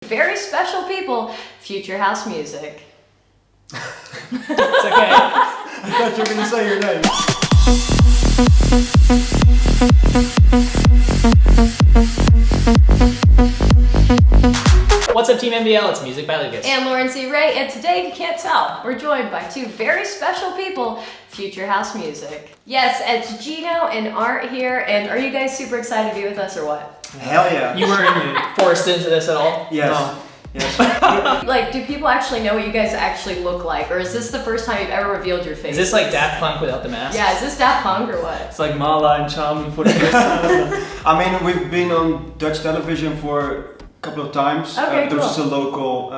very special people, Future House Music. It's okay. I thought you were going to say your name. What's up, Team MBL? It's Music by Lucas. And Lauren C. Ray, and today, if you can't tell, we're joined by two very special people, Future House Music. Yes, it's Gino and Art here, and are you guys super excited to be with us or what? Hell yeah. You weren't forced into this at all? Yes. No. Yes. Like, do people actually know what you guys actually look like, or is this the first time you've ever revealed your face? Is this like Daft Punk without the mask? Yeah, is this Daft Punk or what? It's like Mala and Charmin for the first time. I mean, we've been on Dutch television for a couple of times. Okay, there was cool. just a local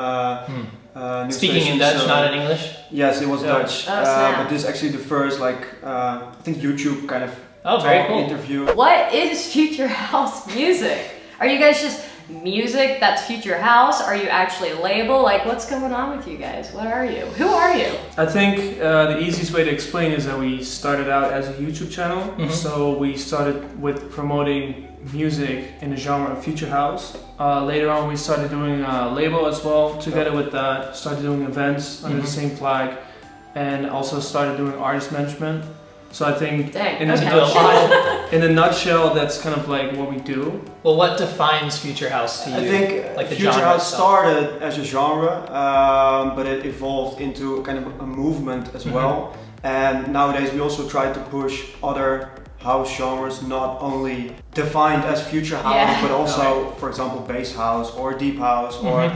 news Speaking station, in Dutch, so- not in English? Yes, it was Yeah. Dutch. Oh, snap. But this is actually the first, I think YouTube kind of Oh, very cool. interview. What is Future House Music? Are you guys just music that's Future House? Are you actually a label? Like, what's going on with you guys? What are you? Who are you? I think the easiest way to explain is that we started out as a YouTube channel. So we started with promoting music in the genre of Future House. Later on we started doing a label as well. Together with that, started doing events under the same flag, and also started doing artist management. So I think Dang, in, okay. a nutshell, in a nutshell, that's kind of like what we do. Well, what defines Future House to you? I think like the Future genre House itself? started as a genre, but it evolved into kind of a movement as well. And nowadays we also try to push other house genres, not only defined as Future House, Yeah. but also, for example, bass house or deep house or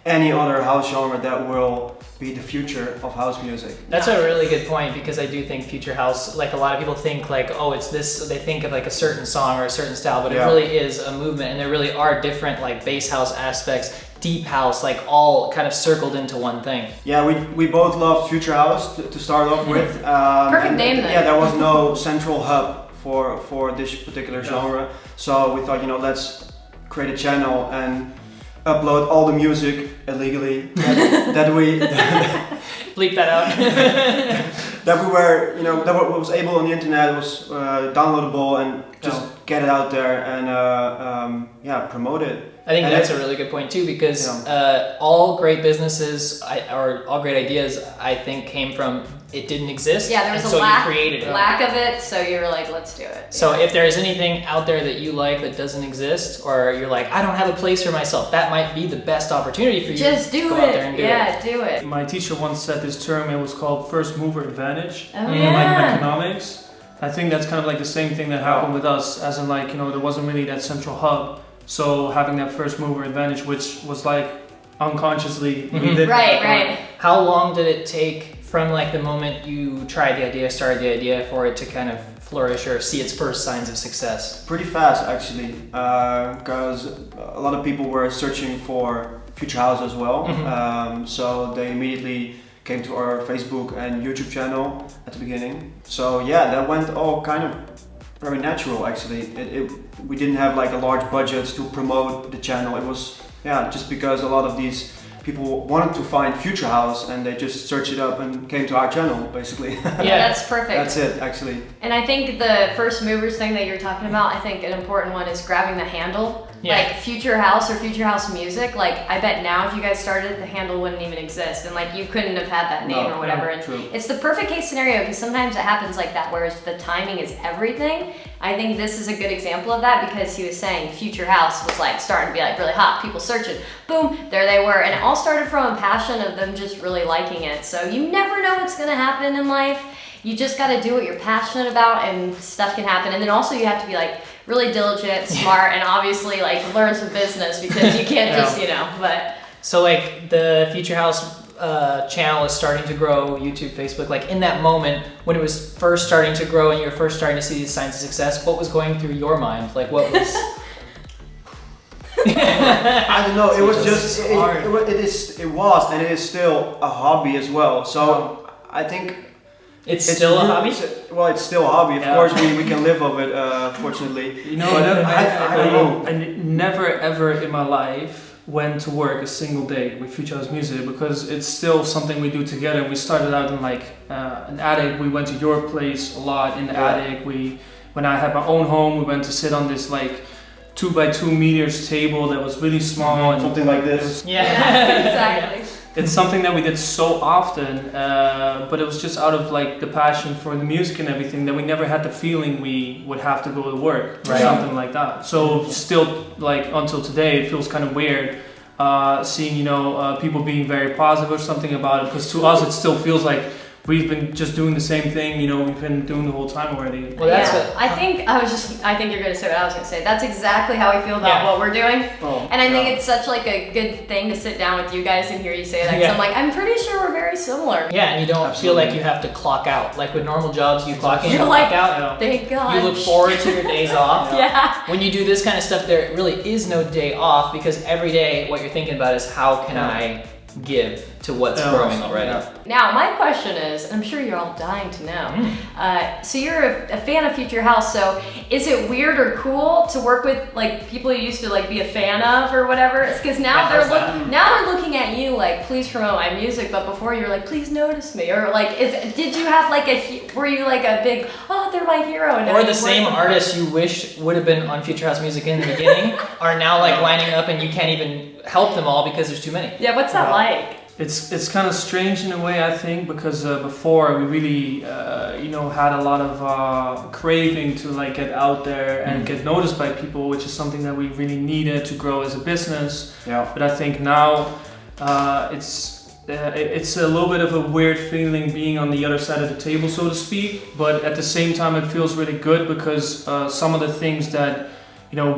any other house genre that will be the future of house music. That's a really good point, because I do think Future House, like a lot of people think like, oh, it's this, they think of like a certain song or a certain style, but it Yeah. really is a movement, and there really are different like bass house aspects, deep house, like all kind of circled into one thing. Yeah, we both loved Future House to start off with. Perfect and, name then. Yeah, there was no central hub for this particular genre. So we thought, let's create a channel and upload all the music illegally that we Bleep that out. that we were, that what was able on the internet, was downloadable, and just get it out there and promote it. I think And that's a really good point too, because all great businesses or all great ideas, I think, came from it didn't exist. Yeah, there was and a so you created it. lack of it, so you were like, let's do it. So if there is anything out there that you like that doesn't exist, or you're like, I don't have a place for myself, that might be the best opportunity for you Just to do go it. out there and do Yeah, it. do it. My teacher once said this term, it was called first mover advantage. Oh, in yeah. like economics. I think that's kind of like the same thing that happened with us, as in like, there wasn't really that central hub. So having that first mover advantage, which was like unconsciously we did. Right, right. How long did it take from like the moment you tried the idea, started the idea, for it to kind of flourish or see its first signs of success? Pretty fast, actually, because a lot of people were searching for Future House as well. So they immediately came to our Facebook and YouTube channel at the beginning. So yeah, that went all kind of very natural, actually. We didn't have like a large budget to promote the channel. It was just because a lot of these people wanted to find Future House, and they just searched it up and came to our channel, basically. Yeah, that's perfect. That's it, actually. And I think the first movers thing that you're talking about, I think an important one is grabbing the handle. Yeah. Like Future House or Future House Music, like I bet now if you guys started, the handle wouldn't even exist, and like you couldn't have had that name No, or whatever. And true. it's the perfect case scenario, because sometimes it happens like that, whereas the timing is everything. I think this is a good example of that, because he was saying Future House was like starting to be like really hot, people searching, boom, there they were, and it all started from a passion of them just really liking it. So you never know what's gonna happen in life. You just got to do what you're passionate about, and stuff can happen. And then also you have to be like really diligent, smart, and obviously like learn some business, because you can't just, but. So like the Future House channel is starting to grow, YouTube, Facebook, like in that moment when it was first starting to grow and you were first starting to see these signs of success, what was going through your mind? Like what was... I don't know. It was just it was and it is still a hobby as well. So I think It's still a hobby? Well, it's still a hobby. Of Yeah. course, we can live of it, fortunately. But I don't know. I never ever in my life went to work a single day with Future House Music, because it's still something we do together. We started out in like an attic. We went to your place a lot in the attic. When I had my own home, we went to sit on this like 2x2 meters table that was really small and Something like this. Yeah, exactly. it's something that we did so often, but it was just out of like the passion for the music and everything that we never had the feeling we would have to go to work or Right. something like that. So still, like until today, it feels kind of weird seeing people being very positive or something about it, because to us it still feels like we've been just doing the same thing, we've been doing the whole time already. Well, that's yeah. what- I think you're gonna say what I was gonna say. That's exactly how we feel about Yeah. what we're doing. Oh, And I think yeah. it's such like a good thing to sit down with you guys and hear you say that. 'Cause Yeah. I'm like, I'm pretty sure we're very similar. Yeah, and you don't feel Absolutely. like you have to clock out. Like with normal jobs, you clock in, You're you like, clock out. Yeah. thank God. You look forward to your days off. Yeah. When you do this kind of stuff, there really is no day off, because every day what you're thinking about is how can I give to what's Yeah. growing already. Yeah. Now, my question is, and I'm sure you're all dying to know. So you're a fan of Future House. So is it weird or cool to work with like people you used to like be a fan of or whatever? It's because now Yeah, how's now they're looking at you like, please promote my music. But before you were like, please notice me, or like, did you have like were you like a big, oh, they're my hero? And now Or you the work same with them? artists you wish would have been on Future House Music in the beginning are now like lining up, and you can't even help them all because there's too many. Yeah, what's that Yeah. like? It's kind of strange in a way, I think, because before we really had a lot of craving to like get out there and get noticed by people, which is something that we really needed to grow as a business. Yeah. But I think now it's a little bit of a weird feeling being on the other side of the table, so to speak. But at the same time, it feels really good because some of the things that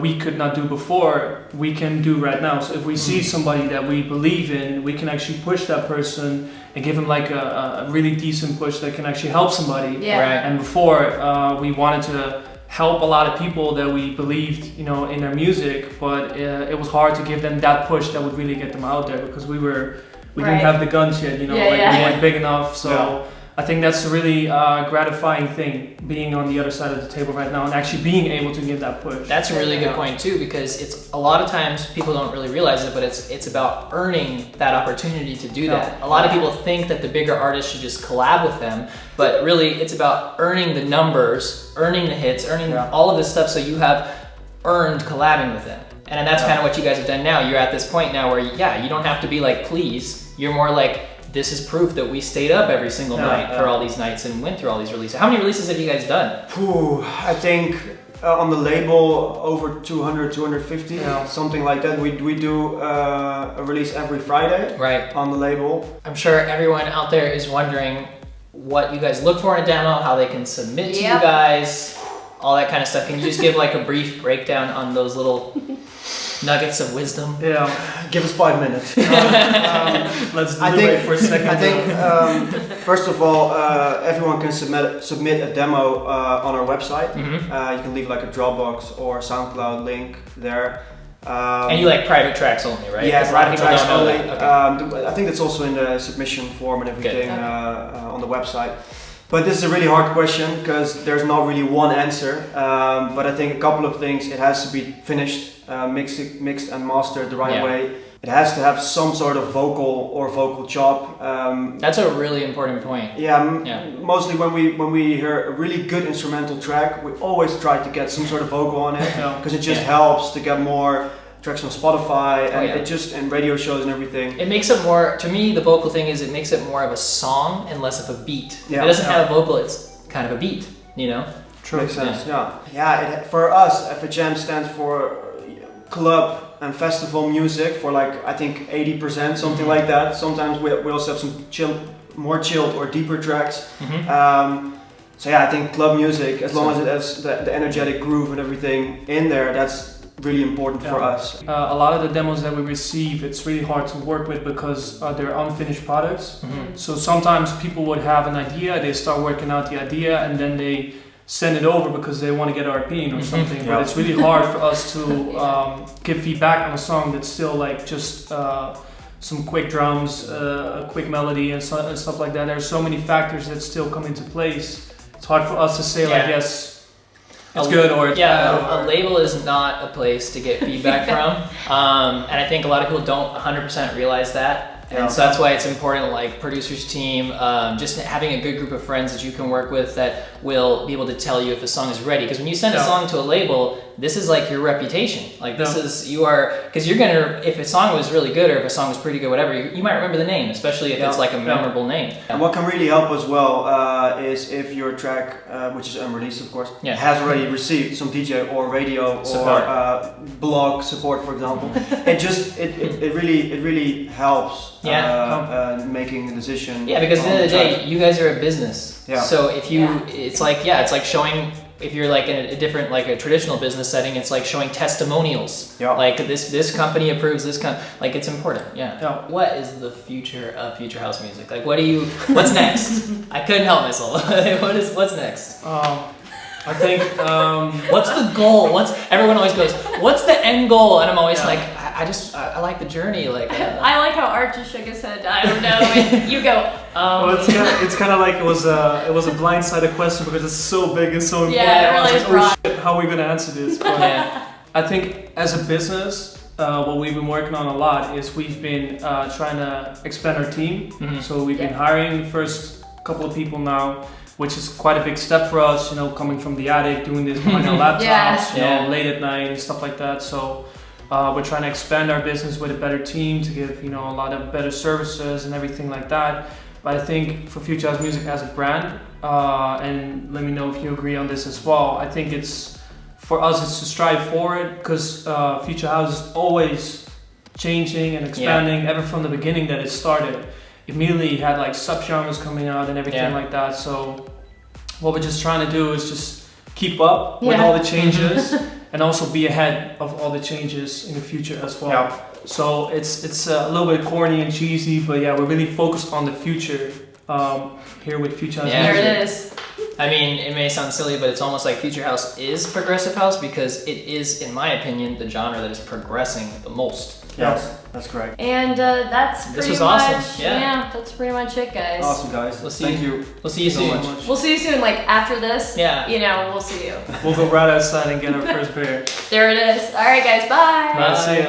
we could not do before, we can do right now. So if we see somebody that we believe in, we can actually push that person and give them like a really decent push that can actually help somebody. Yeah. Right. And before, we wanted to help a lot of people that we believed, in their music, but it was hard to give them that push that would really get them out there, because we Right. didn't have the guns yet, Yeah, like yeah. we weren't big enough. So Yeah. I think that's a really gratifying thing, being on the other side of the table right now and actually being able to give that push. That's a really good Yeah. point too, because it's a lot of times people don't really realize it, but it's about earning that opportunity to do that. A lot of people think that the bigger artists should just collab with them, but really it's about earning the numbers, earning the hits, earning all of this stuff, so you have earned collabing with them. And that's kind of what you guys have done now. You're at this point now where you don't have to be like, please. You're more like, this is proof that we stayed up every single night for all these nights and went through all these releases. How many releases have you guys done? I think on the label over 200, 250, something like that. We do a release every Friday Right. on the label. I'm sure everyone out there is wondering what you guys look for in a demo, how they can submit to you Yep. guys, all that kind of stuff. Can you just give like a brief breakdown on those little nuggets of wisdom? Yeah, Give us 5 minutes. let's I deliberate think for a second. I think first of all, everyone can submit a demo on our website. You can leave like a Dropbox or SoundCloud link there. And you like private tracks only, right? Yeah, 'Cause a lot of private people tracks don't know only. that. Okay. I think that's also in the submission form and everything Okay. on the website. But this is a really hard question because there's not really one answer. But I think a couple of things. It has to be finished, mixed and mastered the right way. It has to have some sort of vocal chop. That's a really important point. Mostly when we hear a really good instrumental track, we always try to get some sort of vocal on it because it just helps to get more tracks on Spotify and it just and radio shows and everything. It makes it more, to me, the vocal thing is it makes it more of a song and less of a beat. Yeah. It doesn't have a vocal, it's kind of a beat, True. Makes sense. For us, FHM stands for club and festival music for like I think 80%, something like that. Sometimes we also have some more chilled or deeper tracks. I think club music, as long as it has the energetic groove and everything in there, that's really important for us. A lot of the demos that we receive, it's really hard to work with because they're unfinished products. So sometimes people would have an idea, they start working out the idea, and then they send it over because they want to get our opinion or something. But it's really hard for us to give feedback on a song that's still like just some quick drums, a quick melody and stuff like that. There's so many factors that still come into place. It's hard for us to say like, yes, it's good or it's bad. A label is not a place to get feedback from, and I think a lot of people don't 100% realize that. And so that's why it's important, like producers team, just having a good group of friends that you can work with that will be able to tell you if a song is ready. Because when you send a song to a label, this is like your reputation. Like this is, because you're gonna, if a song was really good or if a song was pretty good, whatever, you might remember the name, especially if it's like a memorable name. And what can really help as well is if your track, which is unreleased of course, has already received some DJ or radio or blog support, for example. it really helps making a decision. Yeah, because at the end of the day, you guys are a business. Yeah. So if you, it's like showing. If you're like in a different, like a traditional business setting, it's like showing testimonials. Yeah. Like this company approves this like it's important. Yeah. What is the future of future house music? Like what's next? I couldn't help myself. What's next? I think what's the goal? Everyone always goes, what's the end goal? And I'm always like, I like the journey. Like I like how Art just shook his head. I don't know. And you go. Well, it's kind of like it was a blindsided question because it's so big and so important. Yeah, it really is broad. Shit, how are we gonna answer this? But I think as a business, what we've been working on a lot is we've been trying to expand our team. Mm-hmm. So we've been hiring the first couple of people now, which is quite a big step for us. You know, coming from the attic, doing this behind our laptops, you know, late at night and stuff like that. So. We're trying to expand our business with a better team to give, you know, a lot of better services and everything like that. But I think for Future House Music as a brand, and let me know if you agree on this as well, I think it's to strive forward because Future House is always changing and expanding ever from the beginning that it started. Immediately had like subgenres coming out and everything like that. So what we're just trying to do is just keep up with all the changes. And also be ahead of all the changes in the future as well. Yeah. So it's a little bit corny and cheesy, but we're really focused on the future here with Future House. There it is. I mean, it may sound silly, but it's almost like Future House is progressive house because it is, in my opinion, the genre that is progressing the most. Yes, that's correct. And that's pretty much awesome. that's pretty much it, guys. Awesome, guys. Thank you. We'll see you soon. We'll see you soon. Like after this, you know, we'll see you. We'll go right outside and get our first beer. There it is. All right, guys. Bye. Bye. See ya.